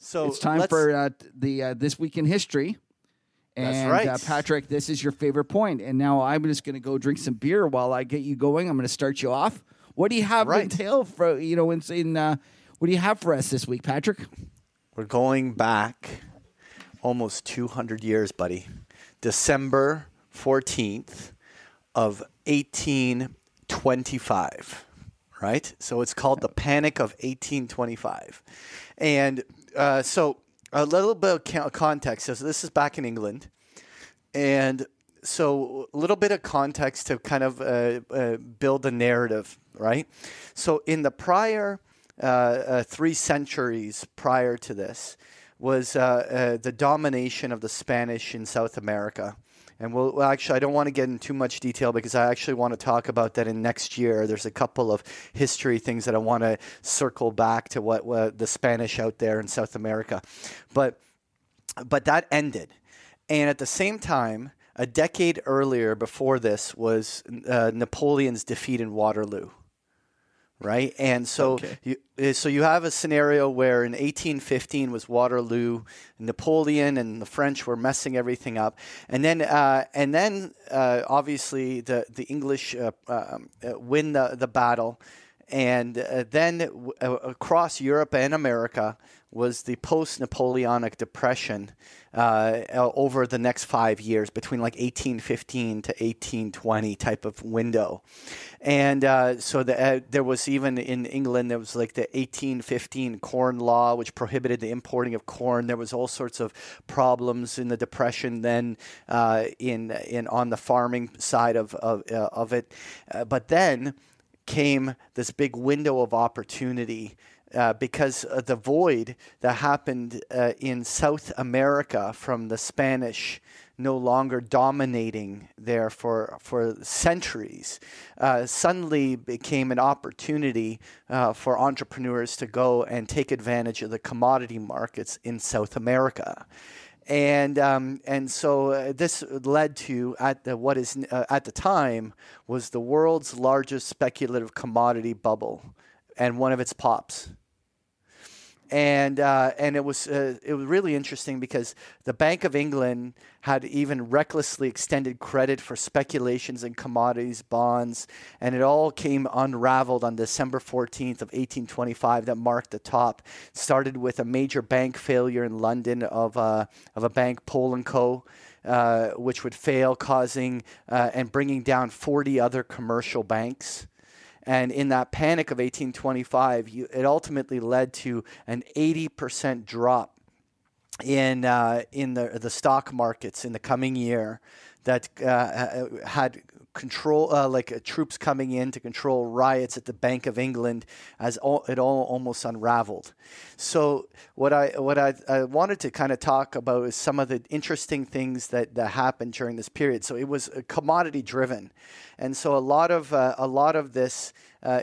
So it's time for the This Week in History. And, that's right. Patrick, this is your favorite point. And now I'm just going to go drink some beer while I get you going. I'm going to start you off. What do you have entail for, what do you have for us this week, Patrick? We're going back almost 200 years, buddy. December 14th of 1825, right? So it's called the Panic of 1825. And so a little bit of context. So this is back in England. And so a little bit of context to kind of build a narrative, right? So in the prior 3 centuries prior to this was the domination of the Spanish in South America. And well, actually, I don't want to get into too much detail because I actually want to talk about that in next year. There's a couple of history things that I want to circle back to what the Spanish out there in South America. But that ended. And at the same time, a decade earlier before this was Napoleon's defeat in Waterloo. Right, and so you have a scenario where in 1815 was Waterloo, Napoleon and the French were messing everything up, and then obviously the English win the battle, and then across Europe and America was the Post-Napoleonic Depression over the next 5 years between like 1815 to 1820 type of window. And so there was even in England, there was like the 1815 Corn Law, which prohibited the importing of corn. There was all sorts of problems in the Depression then in on the farming side of it. But then came this big window of opportunity because of the void that happened in South America from the Spanish no longer dominating there for centuries, suddenly became an opportunity for entrepreneurs to go and take advantage of the commodity markets in South America. And so this led to what is at the time was the world's largest speculative commodity bubble, and one of its pops. And it was really interesting because the Bank of England had even recklessly extended credit for speculations in commodities, bonds, and it all came unraveled on December 14th of 1825 that marked the top. It started with a major bank failure in London of a bank, Pole & Co., which would fail, causing and bringing down 40 other commercial banks. And in that panic of 1825, it ultimately led to an 80% drop in the stock markets in the coming year that had control, troops coming in to control riots at the Bank of England as it all almost unraveled. So what I wanted to kind of talk about is some of the interesting things that happened during this period. So it was commodity driven, and so a lot of this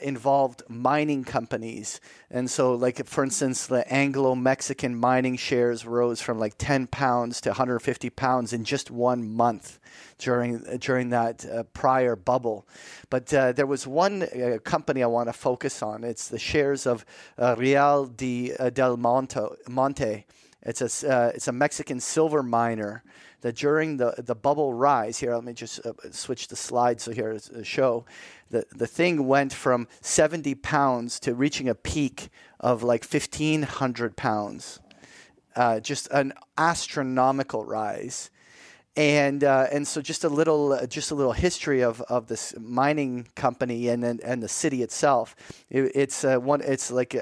involved mining companies. And so, like, for instance, the Anglo-Mexican mining shares rose from like 10 pounds to 150 pounds in just 1 month during that prior bubble. But there was one company I want to focus on. It's the shares of Real del Monte. It's a Mexican silver miner that during the bubble rise here, let me just switch the slide so here it's a show. The thing went from 70 pounds to reaching a peak of like 1,500 pounds. Just an astronomical rise. And so just a little history of this mining company and the city itself. It's like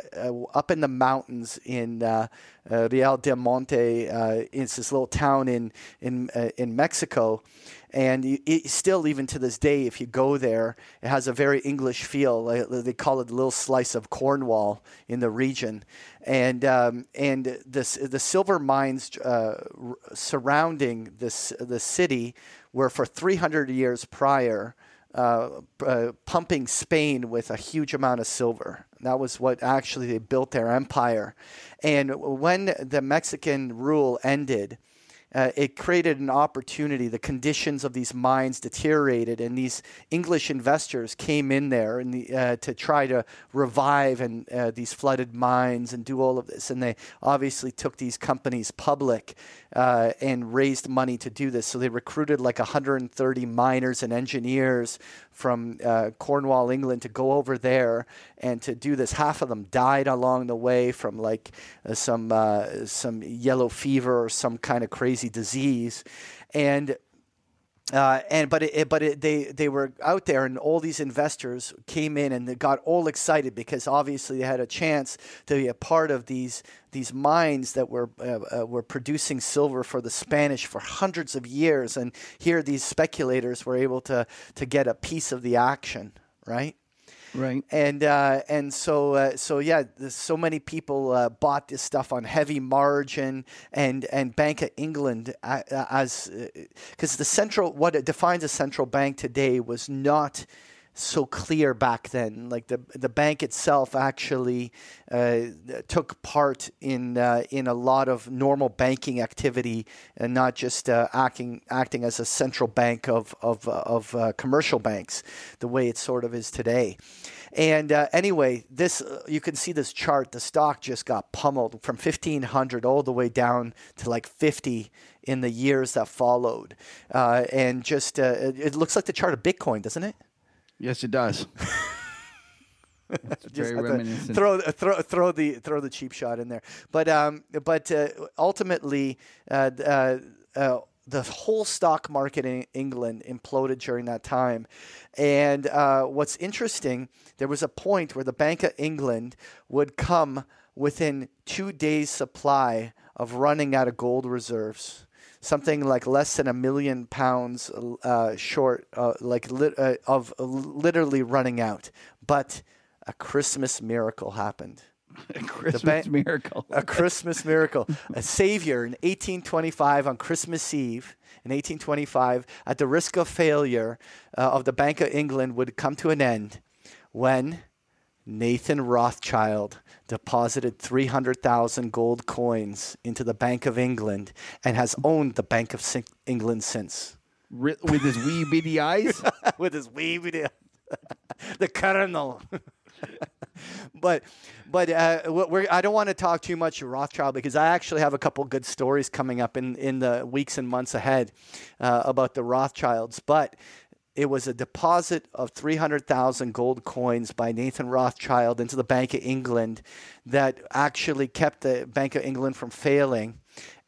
up in the mountains in Real del Monte. It's this little town in Mexico. And still, even to this day, if you go there, it has a very English feel. They call it a little slice of Cornwall in the region. And the silver mines surrounding the city were for 300 years prior pumping Spain with a huge amount of silver. That was what actually they built their empire. And when the Mexican rule ended, it created an opportunity. The conditions of these mines deteriorated, and these English investors came in there and to try to revive these flooded mines and do all of this. And they obviously took these companies public and raised money to do this. So they recruited like 130 miners and engineers from Cornwall, England, to go over there and to do this. Half of them died along the way from like some yellow fever or some kind of crazy disease, they were out there, and all these investors came in and they got all excited because obviously they had a chance to be a part of these mines that were producing silver for the Spanish for hundreds of years, and here these speculators were able to get a piece of the action, right? Right. So so many people bought this stuff on heavy margin, and Bank of England because what defines a central bank today was not so clear back then. Like the bank itself actually took part in a lot of normal banking activity, and not just acting as a central bank of commercial banks, the way it sort of is today. And anyway, this you can see this chart. The stock just got pummeled from 1,500 all the way down to like 50 in the years that followed. And just it looks like the chart of Bitcoin, doesn't it? Yes, it does. It's very reminiscent. Throw the cheap shot in there, but ultimately, the whole stock market in England imploded during that time. And what's interesting, there was a point where the Bank of England would come within 2 days' supply of running out of gold reserves. Something like less than £1 million short, of literally running out. But a Christmas miracle happened. A Christmas miracle. A Christmas miracle. A savior in 1825 on Christmas Eve, in 1825, at the risk of failure of the Bank of England would come to an end when Nathan Rothschild deposited 300,000 gold coins into the Bank of England and has owned the Bank of England since. With his wee beady eyes? With his wee beady eyes. The Colonel. But I don't want to talk too much Rothschild, because I actually have a couple good stories coming up in the weeks and months ahead about the Rothschilds. But it was a deposit of 300,000 gold coins by Nathan Rothschild into the Bank of England that actually kept the Bank of England from failing.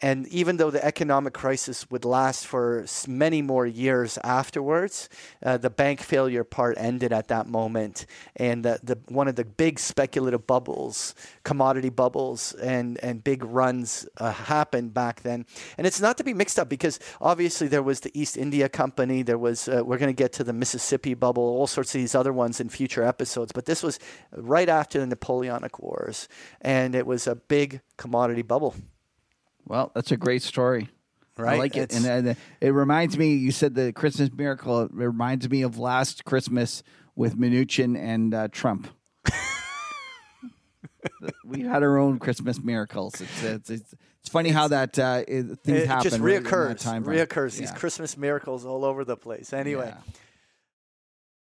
And even though the economic crisis would last for many more years afterwards, the bank failure part ended at that moment. And one of the big speculative bubbles, commodity bubbles, and big runs happened back then. And it's not to be mixed up, because obviously there was the East India Company. There was we're going to get to the Mississippi bubble, all sorts of these other ones in future episodes. But this was right after the Napoleonic Wars, and it was a big commodity bubble. Well, that's a great story. Right? I like it. And it reminds me, you said the Christmas miracle, it reminds me of last Christmas with Mnuchin and Trump. We had our own Christmas miracles. It's funny how that things happen. It just reoccurs. Right, Reoccurs. These Christmas miracles all over the place. Anyway. Yeah.